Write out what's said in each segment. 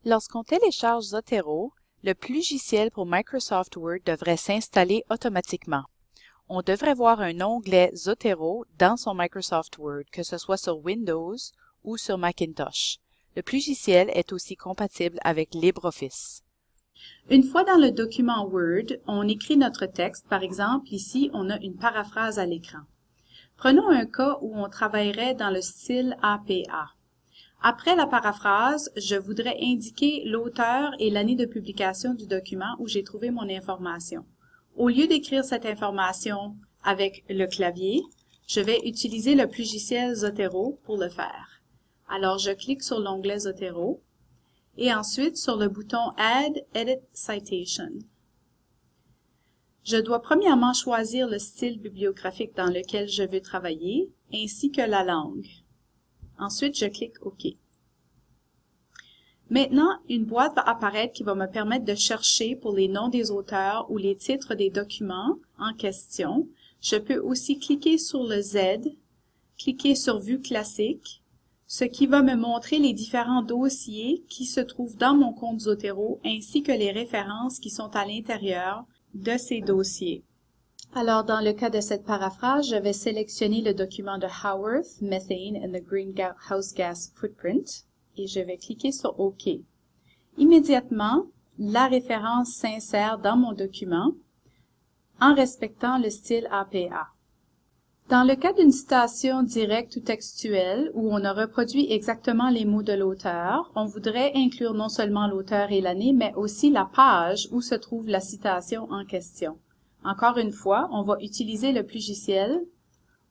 Lorsqu'on télécharge Zotero, le logiciel pour Microsoft Word devrait s'installer automatiquement. On devrait voir un onglet Zotero dans son Microsoft Word, que ce soit sur Windows ou sur Macintosh. Le logiciel est aussi compatible avec LibreOffice. Une fois dans le document Word, on écrit notre texte. Par exemple, ici, on a une paraphrase à l'écran. Prenons un cas où on travaillerait dans le style APA. Après la paraphrase, je voudrais indiquer l'auteur et l'année de publication du document où j'ai trouvé mon information. Au lieu d'écrire cette information avec le clavier, je vais utiliser le logiciel Zotero pour le faire. Alors, je clique sur l'onglet Zotero et ensuite sur le bouton Add Edit Citation. Je dois premièrement choisir le style bibliographique dans lequel je veux travailler, ainsi que la langue. Ensuite, je clique OK. Maintenant, une boîte va apparaître qui va me permettre de chercher pour les noms des auteurs ou les titres des documents en question. Je peux aussi cliquer sur le Z, cliquer sur Vue classique, ce qui va me montrer les différents dossiers qui se trouvent dans mon compte Zotero ainsi que les références qui sont à l'intérieur de ces dossiers. Alors, dans le cas de cette paraphrase, je vais sélectionner le document de Haworth, Methane and the Greenhouse Gas Footprint, et je vais cliquer sur OK. Immédiatement, la référence s'insère dans mon document en respectant le style APA. Dans le cas d'une citation directe ou textuelle où on a reproduit exactement les mots de l'auteur, on voudrait inclure non seulement l'auteur et l'année, mais aussi la page où se trouve la citation en question. Encore une fois, on va utiliser le logiciel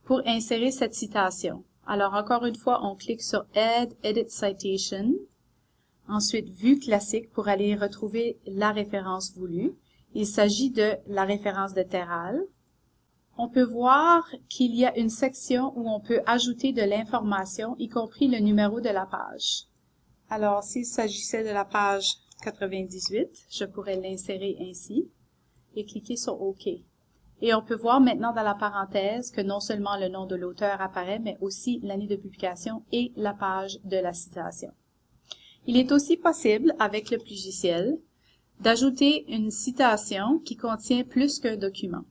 pour insérer cette citation. Alors, encore une fois, on clique sur Add Edit Citation, ensuite Vue classique pour aller retrouver la référence voulue. Il s'agit de la référence de Terral. On peut voir qu'il y a une section où on peut ajouter de l'information, y compris le numéro de la page. Alors, s'il s'agissait de la page 98, je pourrais l'insérer ainsi et cliquer sur OK. Et on peut voir maintenant dans la parenthèse que non seulement le nom de l'auteur apparaît, mais aussi l'année de publication et la page de la citation. Il est aussi possible, avec le logiciel, d'ajouter une citation qui contient plus qu'un document.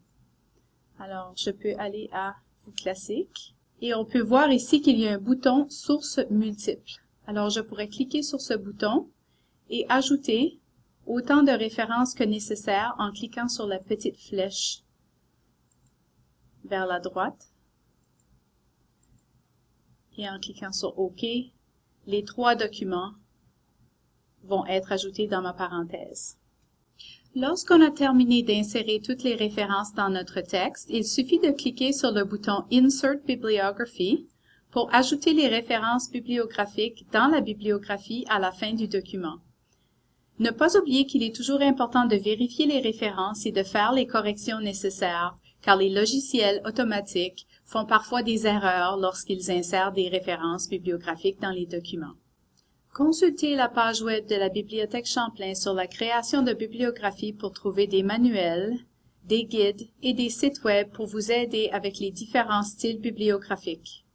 Alors, je peux aller à Vue classique et on peut voir ici qu'il y a un bouton Sources multiples. Alors, je pourrais cliquer sur ce bouton et ajouter autant de références que nécessaire en cliquant sur la petite flèche vers la droite et en cliquant sur OK, les 3 documents vont être ajoutés dans ma parenthèse. Lorsqu'on a terminé d'insérer toutes les références dans notre texte, il suffit de cliquer sur le bouton Insert Bibliography pour ajouter les références bibliographiques dans la bibliographie à la fin du document. Ne pas oublier qu'il est toujours important de vérifier les références et de faire les corrections nécessaires, car les logiciels automatiques font parfois des erreurs lorsqu'ils insèrent des références bibliographiques dans les documents. Consultez la page web de la Bibliothèque Champlain sur la création de bibliographies pour trouver des manuels, des guides et des sites web pour vous aider avec les différents styles bibliographiques.